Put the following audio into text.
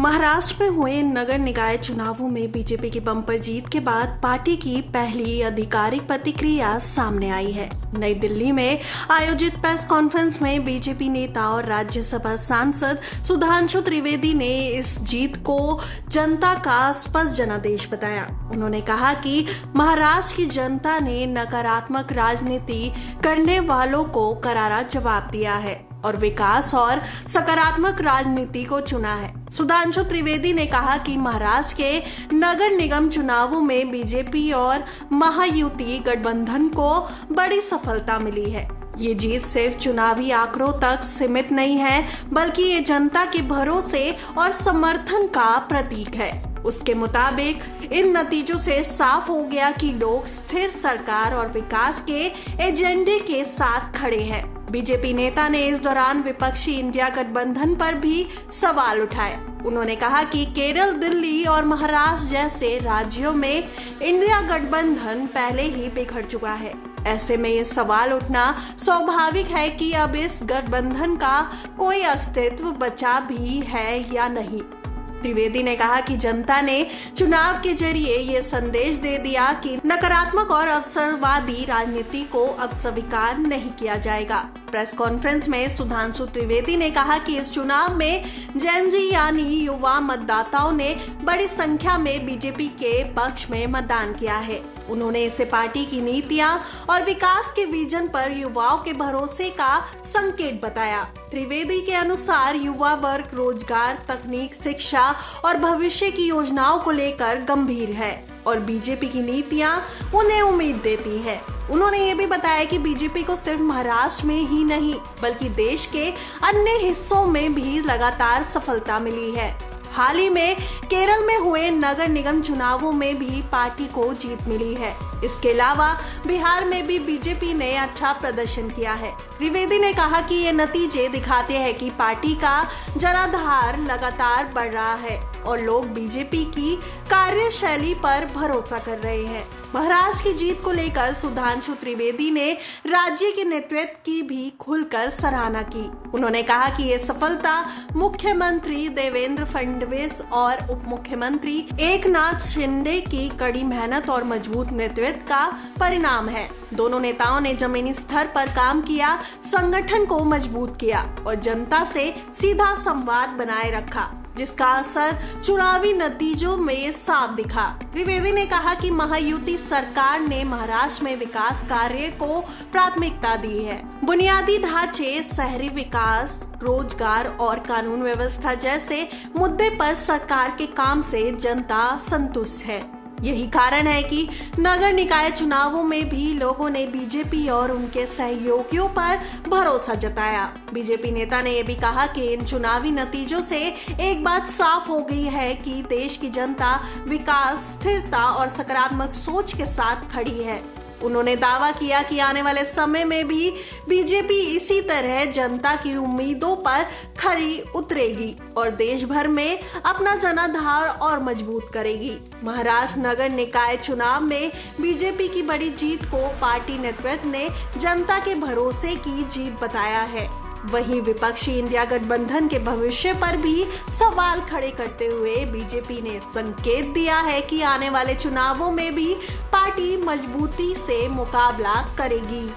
महाराष्ट्र में हुए नगर निकाय चुनावों में बीजेपी की बम्पर जीत के बाद पार्टी की पहली आधिकारिक प्रतिक्रिया सामने आई है। नई दिल्ली में आयोजित प्रेस कॉन्फ्रेंस में बीजेपी नेता और राज्यसभा सांसद सुधांशु त्रिवेदी ने इस जीत को जनता का स्पष्ट जनादेश बताया। उन्होंने कहा कि महाराष्ट्र की जनता ने नकारात्मक राजनीति करने वालों को करारा जवाब दिया है और विकास और सकारात्मक राजनीति को चुना है। सुधांशु त्रिवेदी ने कहा कि महाराष्ट्र के नगर निगम चुनावों में बीजेपी और महायुति गठबंधन को बड़ी सफलता मिली है। ये जीत सिर्फ चुनावी आंकड़ों तक सीमित नहीं है, बल्कि ये जनता के भरोसे और समर्थन का प्रतीक है। उसके मुताबिक इन नतीजों से साफ हो गया कि लोग स्थिर सरकार और विकास के एजेंडे के साथ खड़े हैं। बीजेपी नेता ने इस दौरान विपक्षी इंडिया गठबंधन पर भी सवाल उठाए। उन्होंने कहा कि केरल, दिल्ली और महाराष्ट्र जैसे राज्यों में इंडिया गठबंधन पहले ही बिखर चुका है। ऐसे में ये सवाल उठना स्वाभाविक है कि अब इस गठबंधन का कोई अस्तित्व बचा भी है या नहीं। त्रिवेदी ने कहा कि जनता ने चुनाव के जरिए ये संदेश दे दिया कि नकारात्मक और अवसरवादी राजनीति को अब स्वीकार नहीं किया जाएगा। प्रेस कॉन्फ्रेंस में सुधांशु त्रिवेदी ने कहा कि इस चुनाव में जेन जी यानी युवा मतदाताओं ने बड़ी संख्या में बीजेपी के पक्ष में मतदान किया है। उन्होंने इसे पार्टी की नीतियां और विकास के विजन पर युवाओं के भरोसे का संकेत बताया। त्रिवेदी के अनुसार युवा वर्ग रोजगार, तकनीक, शिक्षा और भविष्य की योजनाओं को लेकर गंभीर है और बीजेपी की नीतियां उन्हें उम्मीद देती है। उन्होंने ये भी बताया कि बीजेपी को सिर्फ महाराष्ट्र में ही नहीं बल्कि देश के अन्य हिस्सों में भी लगातार सफलता मिली है। हाल ही में केरल में हुए नगर निगम चुनावों में भी पार्टी को जीत मिली है। इसके अलावा बिहार में भी बीजेपी ने अच्छा प्रदर्शन किया है। त्रिवेदी ने कहा कि ये नतीजे दिखाते हैं कि पार्टी का जनाधार लगातार बढ़ रहा है और लोग बीजेपी की कार्यशैली पर भरोसा कर रहे हैं। महाराष्ट्र की जीत को लेकर सुधांशु त्रिवेदी ने राज्य के नेतृत्व की भी खुलकर सराहना की। उन्होंने कहा कि ये सफलता मुख्यमंत्री देवेंद्र फडणवीस और उप मुख्यमंत्री एकनाथ शिंदे की कड़ी मेहनत और मजबूत नेतृत्व का परिणाम है। दोनों नेताओं ने जमीनी स्तर पर काम किया, संगठन को मजबूत किया और जनता से सीधा संवाद बनाए रखा, जिसका असर चुनावी नतीजों में साफ दिखा। त्रिवेदी ने कहा कि महायुति सरकार ने महाराष्ट्र में विकास कार्य को प्राथमिकता दी है। बुनियादी ढांचे, शहरी विकास, रोजगार और कानून व्यवस्था जैसे मुद्दे पर सरकार के काम से जनता संतुष्ट है। यही कारण है कि नगर निकाय चुनावों में भी लोगों ने बीजेपी और उनके सहयोगियों पर भरोसा जताया। बीजेपी नेता ने यह भी कहा कि इन चुनावी नतीजों से एक बात साफ हो गई है कि देश की जनता विकास, स्थिरता और सकारात्मक सोच के साथ खड़ी है। उन्होंने दावा किया कि आने वाले समय में भी बीजेपी इसी तरह जनता की उम्मीदों पर खरी उतरेगी और देश भर में अपना जनाधार और मजबूत करेगी। महाराष्ट्र नगर निकाय चुनाव में बीजेपी की बड़ी जीत को पार्टी नेतृत्व ने जनता के भरोसे की जीत बताया है। वहीं विपक्षी इंडिया गठबंधन के भविष्य पर भी सवाल खड़े करते हुए बीजेपी ने संकेत दिया है कि आने वाले चुनावों में भी पार्टी मजबूती से मुकाबला करेगी।